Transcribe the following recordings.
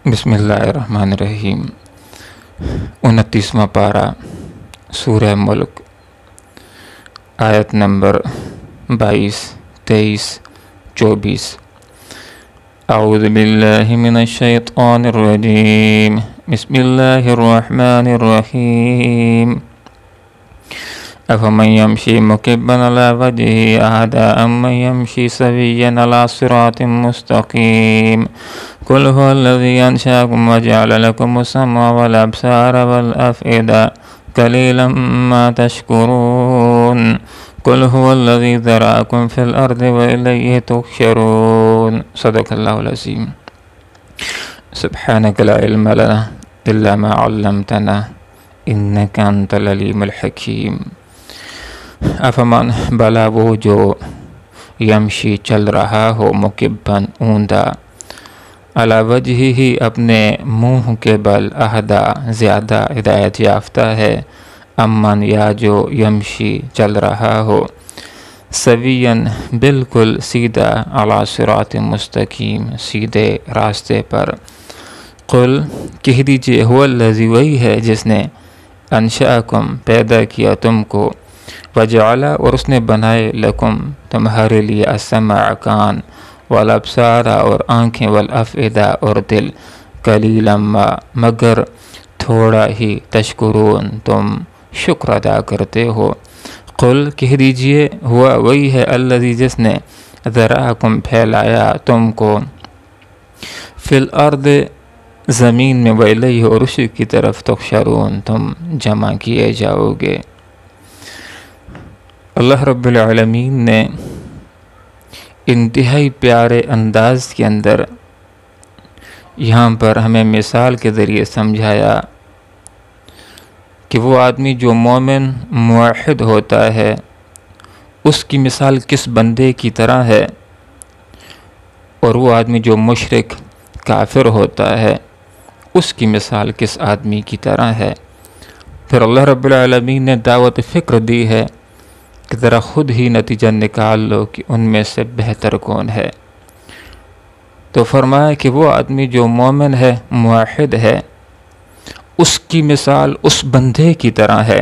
بسم اللہ الرحمن الرحیم 29واں پارہ سورہ ملک آیت نمبر 22، 23، 24۔ اعوذ باللہ من الشیطان الرجیم، بسم اللہ الرحمن الرحیم۔ افمن یمشی مکبا علی وجہہ اہدی امن یمشی سویا علی صراط مستقیم۔ قل هو الذی انشأکم وجعل لکم السمع والابصار والافئدہ قلیلا ما تشکرون۔ قل هو الذی ذرأکم فی الارض والیہ تحشرون۔ صدق اللہ العظیم۔ سبحانک لا علم لنا الا ما علمتنا انک انت العلیم الحکیم۔ افمن بلا وہ جو یمشی چل رہا ہو مکبن اوندا علی وجہہ ہی اپنے منہ کے بل اہدا زیادہ ہدایت یافتہ ہے، امن یا جو یمشی چل رہا ہو سویاً بالکل سیدھا علی صراط مستقیم سیدھے راستے پر۔ قل کہہ دیجئے هو الذی وہی ہے جس نے انشأکم پیدا کیا تم کو، وجعل اور اس نے بنائے لکم تمہارے لیے السمع کان، والابصار اور آنکھیں، والافئدہ اور دل، قلیلا ما مگر تھوڑا ہی تشکرون تم شکر ادا کرتے ہو۔ قل کہہ دیجئے ہوا وہی ہے الذی جس نے ذرأکم پھیلایا تم کو، فی الارض زمین میں، والیہ اور اسی کی طرف تحشرون تم جمع کیے جاؤ گے۔ اللہ رب العالمین نے انتہائی پیارے انداز کے اندر یہاں پر ہمیں مثال کے ذریعے سمجھایا کہ وہ آدمی جو مومن موحد ہوتا ہے اس کی مثال کس بندے کی طرح ہے، اور وہ آدمی جو مشرک کافر ہوتا ہے اس کی مثال کس آدمی کی طرح ہے۔ پھر اللہ رب العالمین نے دعوت فکر دی ہے کہ ذرا خود ہی نتیجہ نکال لو کہ ان میں سے بہتر کون ہے۔ تو فرمایا کہ وہ آدمی جو مومن ہے موحد ہے اس کی مثال اس بندے کی طرح ہے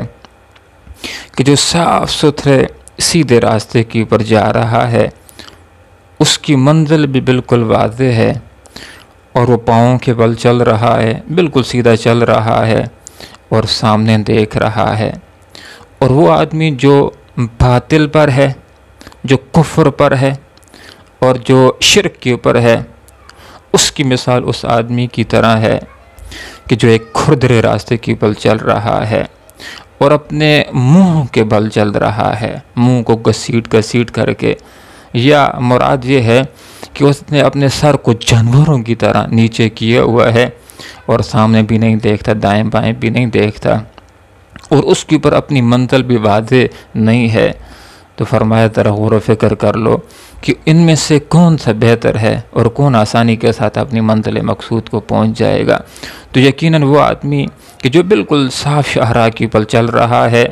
کہ جو صاف ستھرے سیدھے راستے کے اوپر جا رہا ہے، اس کی منزل بھی بالکل واضح ہے اور وہ پاؤں کے بل چل رہا ہے، بالکل سیدھا چل رہا ہے اور سامنے دیکھ رہا ہے۔ اور وہ آدمی جو باطل پر ہے، جو کفر پر ہے اور جو شرک کے اوپر ہے، اس کی مثال اس آدمی کی طرح ہے کہ جو ایک کھردرے راستے کے بل چل رہا ہے اور اپنے منہ کے بل چل رہا ہے، منہ کو گھسیٹ کر کے، یا مراد یہ ہے کہ اس نے اپنے سر کو جانوروں کی طرح نیچے کیا ہوا ہے اور سامنے بھی نہیں دیکھتا، دائیں بائیں بھی نہیں دیکھتا، اور اس کے اوپر اپنی منزل بھی واضح نہیں ہے۔ تو فرمایا ذرا غور و فکر کر لو کہ ان میں سے کون سا بہتر ہے اور کون آسانی کے ساتھ اپنی منزل مقصود کو پہنچ جائے گا۔ تو یقیناً وہ آدمی کہ جو بالکل صاف شاہراہ کے اوپر چل رہا ہے،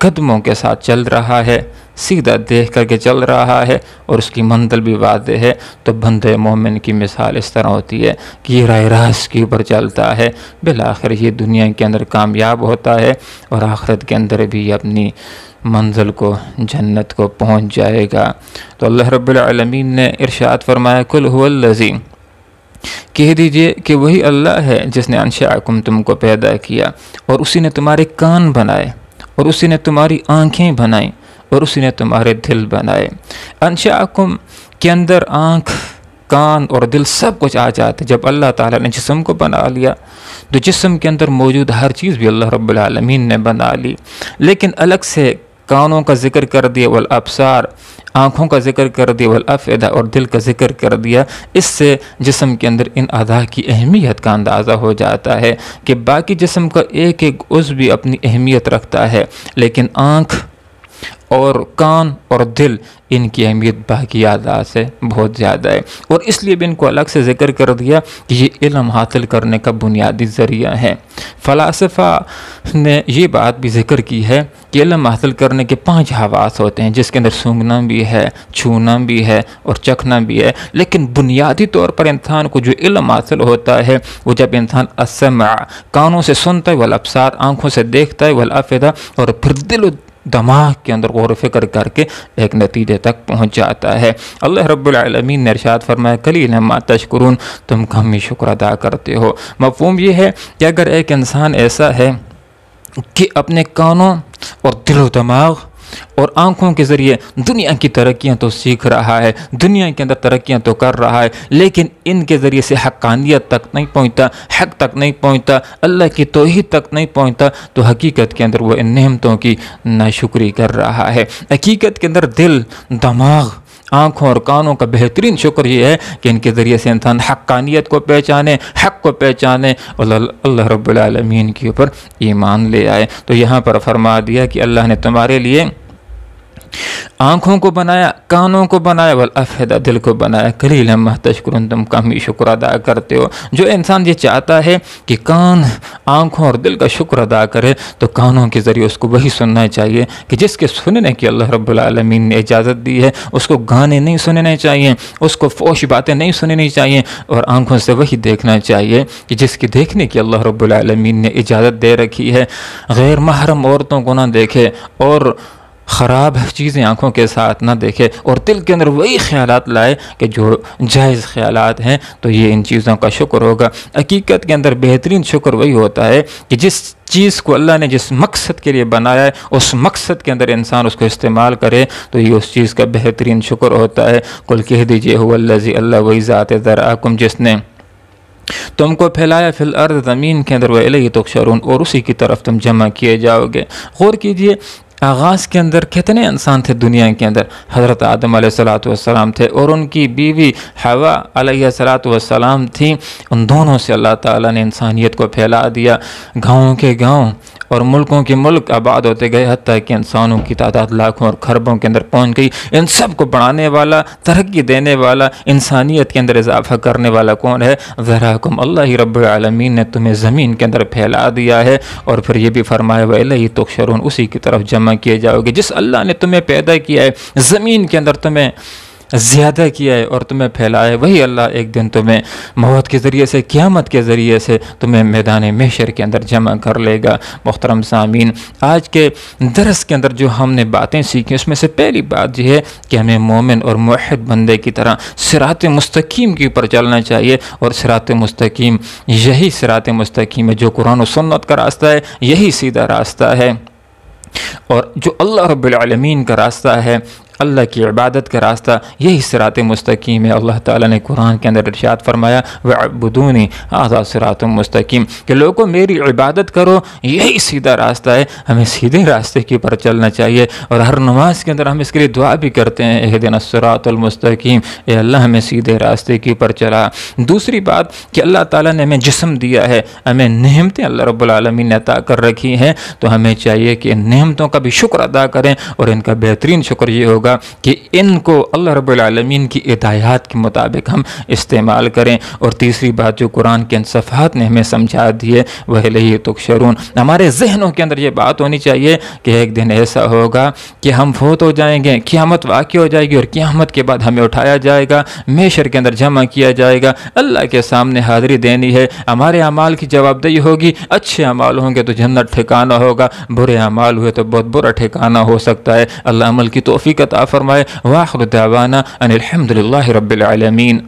قدموں کے ساتھ چل رہا ہے، سیدھا دیکھ کر کے چل رہا ہے اور اس کی منزل بھی واضح ہے، تو بندے مومن کی مثال اس طرح ہوتی ہے کہ یہ راہ راست کے اوپر چلتا ہے، بالآخر یہ دنیا کے اندر کامیاب ہوتا ہے اور آخرت کے اندر بھی اپنی منزل کو، جنت کو پہنچ جائے گا۔ تو اللہ رب العالمین نے ارشاد فرمایا قل هو الذی، کہہ دیجئے کہ وہی اللہ ہے جس نے انشأکم تم کو پیدا کیا، اور اسی نے تمہارے کان بنائے، اور اسی نے تمہاری آنکھیں بنائیں، اور اسی نے تمہارے دل بنائے۔ انشأکم کے اندر آنکھ، کان اور دل سب کچھ آ جاتے۔ جب اللہ تعالیٰ نے جسم کو بنا لیا تو جسم کے اندر موجود ہر چیز بھی اللہ رب العالمین نے بنا لی، لیکن الگ سے کانوں کا ذکر کر دیا، والابصار آنکھوں کا ذکر کر دیا، والافئدہ اور دل کا ذکر کر دیا۔ اس سے جسم کے اندر ان اعضاء کی اہمیت کا اندازہ ہو جاتا ہے کہ باقی جسم کا ایک ایک عضو بھی اپنی اہمیت رکھتا ہے، لیکن اور کان اور دل ان کی اہمیت باقی اعضاء سے بہت زیادہ ہے، اور اس لیے بھی ان کو الگ سے ذکر کر دیا کہ یہ علم حاصل کرنے کا بنیادی ذریعہ ہے۔ فلاسفہ نے یہ بات بھی ذکر کی ہے کہ علم حاصل کرنے کے 5 حواس ہوتے ہیں، جس کے اندر سونگھنا بھی ہے، چھونا بھی ہے اور چکھنا بھی ہے، لیکن بنیادی طور پر انسان کو جو علم حاصل ہوتا ہے وہ جب انسان السمع کانوں سے سنتا ہے، والابصار آنکھوں سے دیکھتا ہے، والافئدہ اور پھر دل و دماغ کے اندر غور و فکر کر کے ایک نتیجے تک پہنچ جاتا ہے۔ اللہ رب العالمین نے ارشاد فرمایا قلیلا ما تشکرون، تم کم ہی شکر ادا کرتے ہو۔ مفہوم یہ ہے کہ اگر ایک انسان ایسا ہے کہ اپنے کانوں اور دل و دماغ اور آنکھوں کے ذریعے دنیا کی ترقیاں تو سیکھ رہا ہے، دنیا کے اندر ترقیاں تو کر رہا ہے، لیکن ان کے ذریعے سے حقانیت تک نہیں پہنچتا، حق تک نہیں پہنچتا، اللہ کی توحید تک نہیں پہنچتا، تو حقیقت کے اندر وہ ان نعمتوں کی ناشکری کر رہا ہے۔ حقیقت کے اندر دل، دماغ، آنکھوں اور کانوں کا بہترین شکر یہ ہے کہ ان کے ذریعے سے انسان حقانیت کو پہچانے، حق کو پہچانے اور اللہ رب العالمین کے اوپر ایمان لے آئے۔ تو یہاں پر فرما دیا کہ اللہ نے تمہارے لیے آنکھوں کو بنایا، کانوں کو بنایا، والافئدہ دل کو بنایا، قلیلا ما تشکرون، تم کم ہی شکر ادا کرتے ہو۔ جو انسان یہ چاہتا ہے کہ کان، آنکھوں اور دل کا شکر ادا کرے تو کانوں کے ذریعے اس کو وہی سننا چاہیے کہ جس کے سننے کی اللہ رب العالمین نے اجازت دی ہے، اس کو گانے نہیں سننے چاہیے، اس کو فحش باتیں نہیں سننی چاہیے، اور آنکھوں سے وہی دیکھنا چاہیے کہ جس کے دیکھنے کی اللہ رب العالمین نے اجازت دے رکھی ہے۔ غیر محرم عورتوں کو نہ دیکھے اور خراب چیزیں آنکھوں کے ساتھ نہ دیکھے، اور دل کے اندر وہی خیالات لائے کہ جو جائز خیالات ہیں، تو یہ ان چیزوں کا شکر ہوگا۔ حقیقت کے اندر بہترین شکر وہی ہوتا ہے کہ جس چیز کو اللہ نے جس مقصد کے لیے بنایا ہے، اس مقصد کے اندر انسان اس کو استعمال کرے، تو یہ اس چیز کا بہترین شکر ہوتا ہے۔ قل کہہ دیجئے هو الذی، اللہ وہی ذات ذرأکم، جس نے تم کو پھیلایا فی الارض، زمین کے اندر، وإلیہ تحشرون، اور اسی کی طرف تم جمع کیے جاؤ گے۔ غور کیجئے آغاز کے اندر کتنے انسان تھے دنیا کے اندر؟ حضرت آدم علیہ السلام تھے، اور ان کی بیوی حوا علیہ السلام تھی۔ ان دونوں سے اللہ تعالیٰ نے انسانیت کو پھیلا دیا، گاؤں کے گاؤں اور ملکوں کے ملک آباد ہوتے گئے، حتیٰ کہ انسانوں کی تعداد لاکھوں اور خربوں کے اندر پہنچ گئی۔ ان سب کو بڑھانے والا، ترقی دینے والا، انسانیت کے اندر اضافہ کرنے والا کون ہے؟ ذراکم، اللہ رب العالمین نے تمہیں زمین کے اندر پھیلا دیا ہے، اور پھر یہ بھی فرمایا وإلیہ تحشرون، اسی کی طرف جمع کیے جاؤ گے۔ جس اللہ نے تمہیں پیدا کیا ہے، زمین کے اندر تمہیں زیادہ کیا ہے اور تمہیں پھیلایا ہے، وہی اللہ ایک دن تمہیں موت کے ذریعے سے، قیامت کے ذریعے سے تمہیں میدان محشر کے اندر جمع کر لے گا۔ محترم سامعین، آج کے درس کے اندر جو ہم نے باتیں سیکھیں، اس میں سے پہلی بات یہ ہے کہ ہمیں مومن اور موحد بندے کی طرح صراط مستقیم کے اوپر چلنا چاہیے، اور صراط مستقیم یہی صراط مستقیم ہے جو قرآن و سنت کا راستہ ہے، یہی سیدھا راستہ ہے، اور جو اللہ رب العالمین کا راستہ ہے، اللہ کی عبادت کا راستہ، یہی صراط مستقیم ہے۔ اللہ تعالیٰ نے قرآن کے اندر ارشاد فرمایا وَاعْبُدُونِي هَذَا صِرَاطٌ مستقیم، کہ لوگوں میری عبادت کرو، یہی سیدھا راستہ ہے۔ ہمیں سیدھے راستے کے اوپر چلنا چاہیے، اور ہر نماز کے اندر ہم اس کے لیے دعا بھی کرتے ہیں اهدنا الصراط المستقیم، اے اللہ ہمیں سیدھے راستے کے اوپر چلا۔ دوسری بات کہ اللہ تعالیٰ نے ہمیں جسم دیا ہے، ہمیں نعمتیں اللہ رب العالمین نے عطا کر رکھی ہیں، تو ہمیں چاہیے کہ ان نعمتوں کا بھی شکر ادا کریں، اور ان کا بہترین شکر یہ ہوگا کہ ان کو اللہ رب العالمین کی ہدایات کے مطابق ہم استعمال کریں۔ اور تیسری بات جو قرآن کے ان صفحات نے ہمیں سمجھا دی ہے، وإلیہ تحشرون، ہمارے ذہنوں کے اندر یہ بات ہونی چاہیے کہ ایک دن ایسا ہوگا کہ ہم فوت ہو جائیں گے، قیامت واقع ہو جائے گی، اور قیامت کے بعد ہمیں اٹھایا جائے گا، محشر کے اندر جمع کیا جائے گا، اللہ کے سامنے حاضری دینی ہے، ہمارے اعمال کی جواب دہی ہوگی۔ اچھے اعمال ہوں گے تو جنت ٹھکانہ ہوگا، برے اعمال ہوئے تو بہت برا ٹھکانہ ہو سکتا ہے۔ اللہ عمل کی توفیق عطا فرمائے۔ وآخر دعوانا ان الحمد للہ رب العالمین۔